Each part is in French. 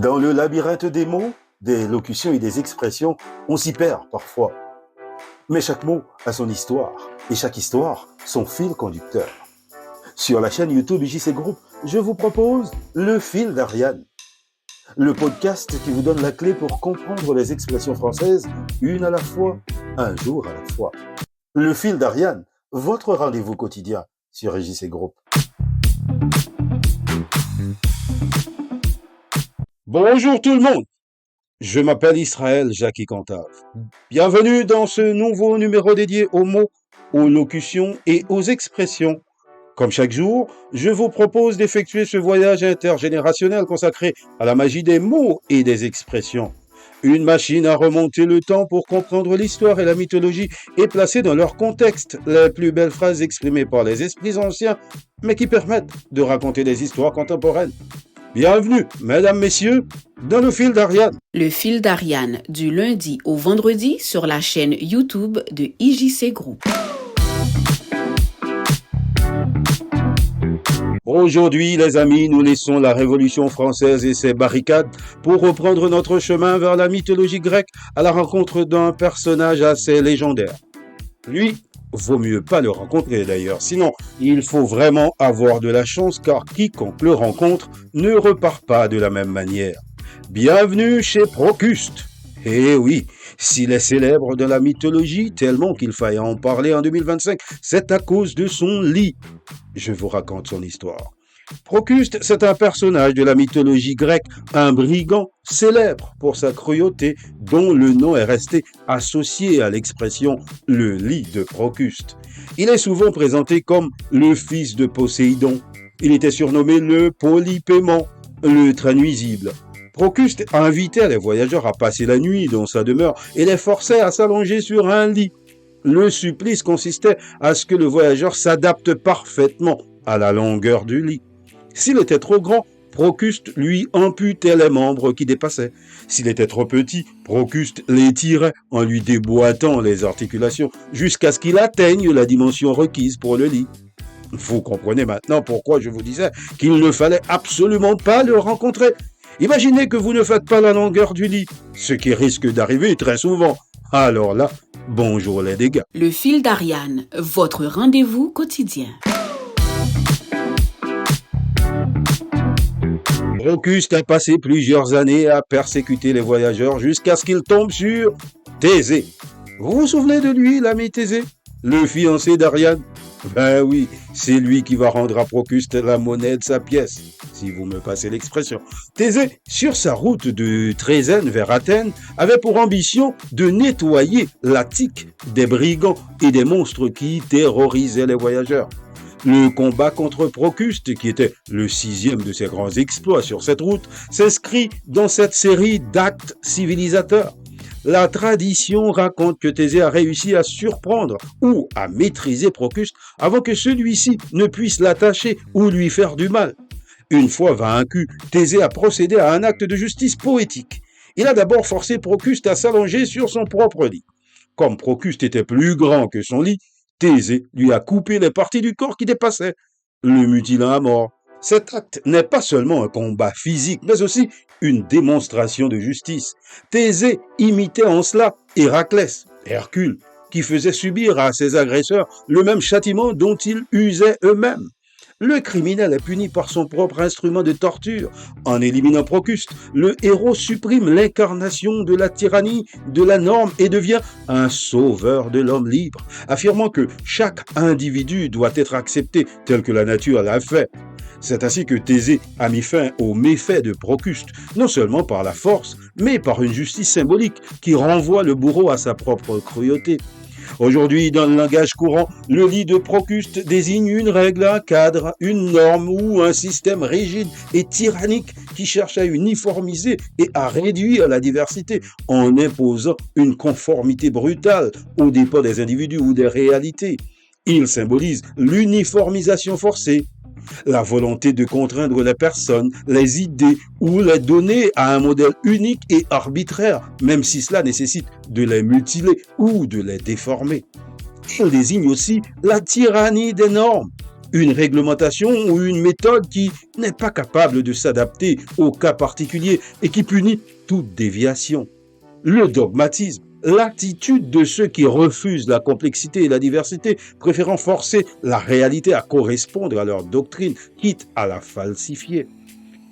Dans le labyrinthe des mots, des locutions et des expressions, on s'y perd parfois. Mais chaque mot a son histoire, et chaque histoire, son fil conducteur. Sur la chaîne YouTube JC Group, je vous propose Le Fil d'Ariane, le podcast qui vous donne la clé pour comprendre les expressions françaises, une à la fois, un jour à la fois. Le Fil d'Ariane, votre rendez-vous quotidien sur JC Group. Bonjour tout le monde, je m'appelle Israël Jackie Cantave. Bienvenue dans ce nouveau numéro dédié aux mots, aux locutions et aux expressions. Comme chaque jour, je vous propose d'effectuer ce voyage intergénérationnel consacré à la magie des mots et des expressions. Une machine à remonter le temps pour comprendre l'histoire et la mythologie et placer dans leur contexte les plus belles phrases exprimées par les esprits anciens, mais qui permettent de raconter des histoires contemporaines. Bienvenue, mesdames, messieurs, dans Le Fil d'Ariane. Le Fil d'Ariane, du lundi au vendredi sur la chaîne YouTube de IJC Group. Aujourd'hui, les amis, nous laissons la Révolution française et ses barricades pour reprendre notre chemin vers la mythologie grecque à la rencontre d'un personnage assez légendaire. Lui, vaut mieux pas le rencontrer d'ailleurs, sinon il faut vraiment avoir de la chance car quiconque le rencontre ne repart pas de la même manière. Bienvenue chez Procuste. Eh oui, s'il est célèbre de la mythologie tellement qu'il faille en parler en 2025, c'est à cause de son lit. Je vous raconte son histoire. Procuste, c'est un personnage de la mythologie grecque, un brigand célèbre pour sa cruauté dont le nom est resté associé à l'expression « le lit de Procuste ». Il est souvent présenté comme le fils de Poséidon. Il était surnommé le Polypément, le très nuisible. Procuste invitait les voyageurs à passer la nuit dans sa demeure et les forçait à s'allonger sur un lit. Le supplice consistait à ce que le voyageur s'adapte parfaitement à la longueur du lit. S'il était trop grand, Procuste lui amputait les membres qui dépassaient. S'il était trop petit, Procuste l'étirait en lui déboîtant les articulations jusqu'à ce qu'il atteigne la dimension requise pour le lit. Vous comprenez maintenant pourquoi je vous disais qu'il ne fallait absolument pas le rencontrer. Imaginez que vous ne faites pas la longueur du lit, ce qui risque d'arriver très souvent. Alors là, bonjour les dégâts. Le Fil d'Ariane, votre rendez-vous quotidien. Procuste a passé plusieurs années à persécuter les voyageurs jusqu'à ce qu'il tombe sur Thésée. Vous vous souvenez de lui, l'ami Thésée, le fiancé d'Ariane? Ben oui, c'est lui qui va rendre à Procuste la monnaie de sa pièce, si vous me passez l'expression. Thésée, sur sa route de Trézène vers Athènes, avait pour ambition de nettoyer l'Attique des brigands et des monstres qui terrorisaient les voyageurs. Le combat contre Procuste, qui était le 6e de ses grands exploits sur cette route, s'inscrit dans cette série d'actes civilisateurs. La tradition raconte que Thésée a réussi à surprendre ou à maîtriser Procuste avant que celui-ci ne puisse l'attacher ou lui faire du mal. Une fois vaincu, Thésée a procédé à un acte de justice poétique. Il a d'abord forcé Procuste à s'allonger sur son propre lit. Comme Procuste était plus grand que son lit, Thésée lui a coupé les parties du corps qui dépassaient, le mutilant à mort. Cet acte n'est pas seulement un combat physique, mais aussi une démonstration de justice. Thésée imitait en cela Héraclès, Hercule, qui faisait subir à ses agresseurs le même châtiment dont ils usaient eux-mêmes. Le criminel est puni par son propre instrument de torture. En éliminant Procuste, le héros supprime l'incarnation de la tyrannie, de la norme et devient un sauveur de l'homme libre, affirmant que chaque individu doit être accepté tel que la nature l'a fait. C'est ainsi que Thésée a mis fin aux méfaits de Procuste, non seulement par la force, mais par une justice symbolique qui renvoie le bourreau à sa propre cruauté. Aujourd'hui, dans le langage courant, le lit de Procuste désigne une règle, un cadre, une norme ou un système rigide et tyrannique qui cherche à uniformiser et à réduire la diversité en imposant une conformité brutale aux dépens des individus ou des réalités. Il symbolise l'uniformisation forcée, la volonté de contraindre les personnes, les idées ou les données à un modèle unique et arbitraire, même si cela nécessite de les mutiler ou de les déformer. Il désigne aussi la tyrannie des normes, une réglementation ou une méthode qui n'est pas capable de s'adapter au cas particulier et qui punit toute déviation. Le dogmatisme, l'attitude de ceux qui refusent la complexité et la diversité, préférant forcer la réalité à correspondre à leur doctrine, quitte à la falsifier.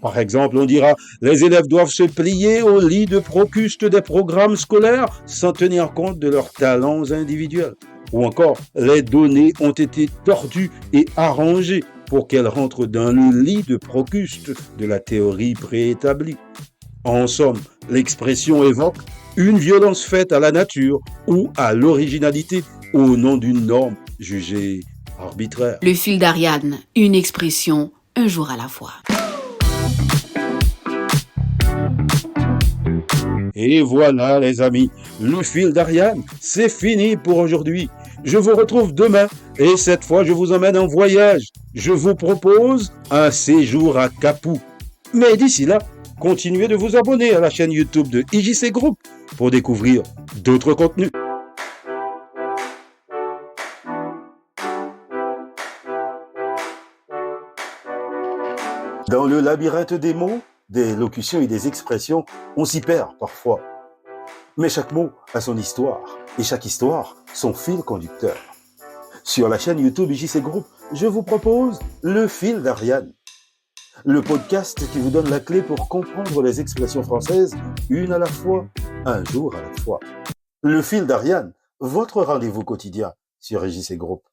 Par exemple, on dira « les élèves doivent se plier au lit de Procuste des programmes scolaires sans tenir compte de leurs talents individuels ». Ou encore « les données ont été tordues et arrangées pour qu'elles rentrent dans le lit de Procuste de la théorie préétablie ». En somme, l'expression évoque une violence faite à la nature ou à l'originalité au nom d'une norme jugée arbitraire. Le fil d'Ariane, une expression, un jour à la fois. Et voilà les amis, le fil d'Ariane, c'est fini pour aujourd'hui. Je vous retrouve demain et cette fois je vous emmène en voyage. Je vous propose un séjour à Capoue. Mais d'ici là, continuez de vous abonner à la chaîne YouTube de IJC Group pour découvrir d'autres contenus. Dans le labyrinthe des mots, des locutions et des expressions, on s'y perd parfois. Mais chaque mot a son histoire et chaque histoire son fil conducteur. Sur la chaîne YouTube IJC Group, je vous propose le fil d'Ariane. Le podcast qui vous donne la clé pour comprendre les expressions françaises, une à la fois, un jour à la fois. Le fil d'Ariane, votre rendez-vous quotidien sur IJC Group.